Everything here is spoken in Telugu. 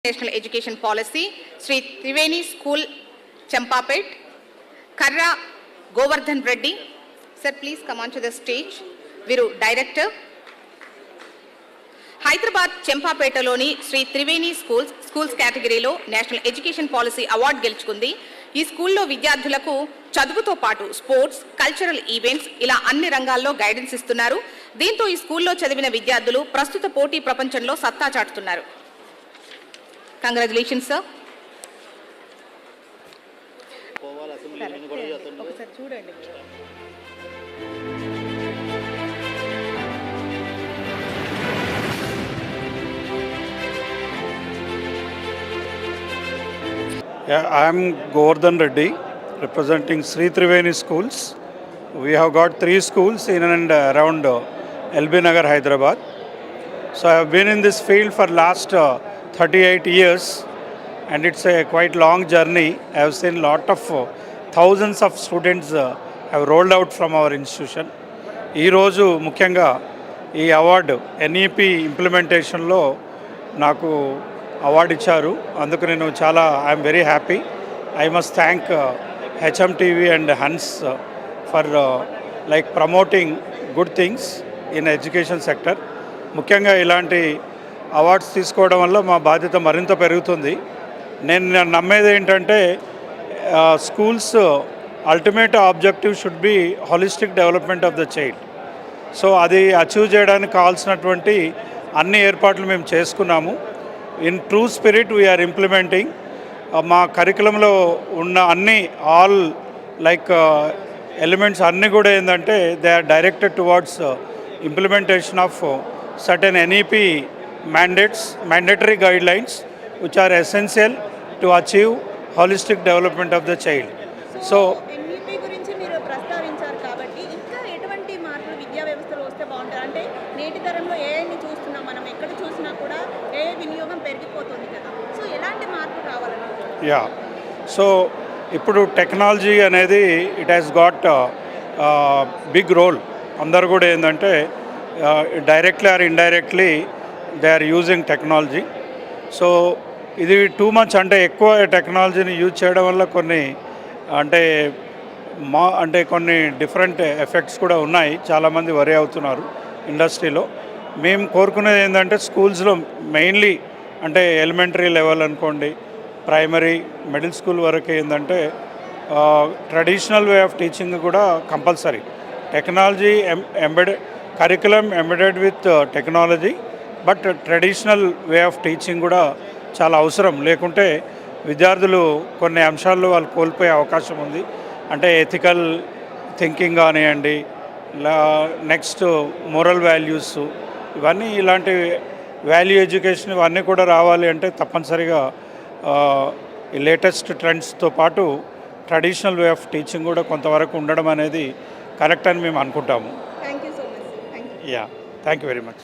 National education policy Shri Triveni school Champapet Karra Govardhan Reddy sir please come on to the stage. వీరు డైరెక్టర్. హైదరాబాద్ చెంపాపేటలోని శ్రీ త్రివేణి స్కూల్స్ కేటగిరీలో నేషనల్ ఎడ్యుకేషన్ పాలసీ అవార్డు గెలుచుకుంది. ఈ స్కూల్లో విద్యార్థులకు చదువుతో పాటు స్పోర్ట్స్, కల్చరల్ ఈవెంట్స్ ఇలా అన్ని రంగాల్లో గైడెన్స్ ఇస్తున్నారు. దీంతో ఈ స్కూల్లో చదివిన విద్యార్థులు ప్రస్తుత పోటీ ప్రపంచంలో సత్తా చాటుతున్నారు. Congratulations sir. ఒకసారి చూడండి. I am Govardhan Reddy, representing Sri Triveni Schools. We have got 3 schools in and around LB Nagar, Hyderabad. So I have been in this field for last 38 years, and it's a quite long journey. I have seen lot of thousands of students have rolled out from our institution. ఈ రోజు ముఖ్యంగా ఈ అవార్డు ఎన్ఈపి ఇంప్లిమెంటేషన్లో నాకు అవార్డు ఇచ్చారు. అందుకు నేను చాలా I'm very happy. I must thank HMTV and Hans for like promoting good things in education sector. ముఖ్యంగా ఇలాంటి అవార్డ్స్ తీసుకోవడం వల్ల మా బాధ్యత మరింత పెరుగుతుంది. నేను నమ్మేది ఏంటంటే schools ultimate objective should be holistic development of the child. So అది అచీవ్ చేయడానికి కావాల్సినటువంటి అన్ని ఏర్పాట్లు మేము చేసుకున్నాము. In true spirit we are implementing. మా కరికులంలో ఉన్న అన్ని ఆల్ లైక్ ఎలిమెంట్స్ అన్నీ కూడా ఏంటంటే they are directed towards implementation of certain NEP mandates, mandatory guidelines which are essential to achieve holistic development of the child. So NEP గురించి మీరు ప్రస్తావించారు కాబట్టి ఇంకా ఎటువంటి మార్పులు విద్యా వ్యవస్థలో వస్తే బాగుంటుంది అంటే నేటి తరంలో ఏఐని చూస్తున్నాం మనం ఎక్కడ చూసినా కూడా ఏఐ వినియోగం పెరిగిపోతుంది కదా. సో ఎలాంటి మార్పు కావాలనుకుంటున్నారు? సో ఇప్పుడు టెక్నాలజీ అనేది it has got big role. అందరు కూడా ఏంటంటే directly or indirectly they are using technology. So ఇది టూ మచ్ అంటే ఎక్కువ టెక్నాలజీని యూజ్ చేయడం వల్ల కొన్ని కొన్ని డిఫరెంట్ ఎఫెక్ట్స్ కూడా ఉన్నాయి. చాలామంది వరీ అవుతున్నారు ఇండస్ట్రీలో. మేము కోరుకునేది ఏంటంటే స్కూల్స్లో మెయిన్లీ అంటే ఎలిమెంటరీ లెవెల్ అనుకోండి, ప్రైమరీ, మిడిల్ స్కూల్ వరకు ఏంటంటే ట్రెడిషనల్ వే ఆఫ్ టీచింగ్ కూడా compulsory. Technology curriculum embedded with technology, but traditional way of teaching కూడా చాలా అవసరం. లేకుంటే విద్యార్థులు కొన్ని అంశాల్లో వాళ్ళు కోల్పోయే అవకాశం ఉంది. అంటే ఎథికల్ థింకింగ్ కానివ్వండి, నెక్స్ట్ మోరల్ వాల్యూస్, ఇవన్నీ ఇలాంటి వాల్యూ ఎడ్యుకేషన్ ఇవన్నీ కూడా రావాలి అంటే తప్పనిసరిగా ఈ లేటెస్ట్ ట్రెండ్స్తో పాటు ట్రెడిషనల్ వే ఆఫ్ టీచింగ్ కూడా కొంతవరకు ఉండడం అనేది కరెక్ట్ అని మేము అనుకుంటాము. Thank you so much. Thank you very much.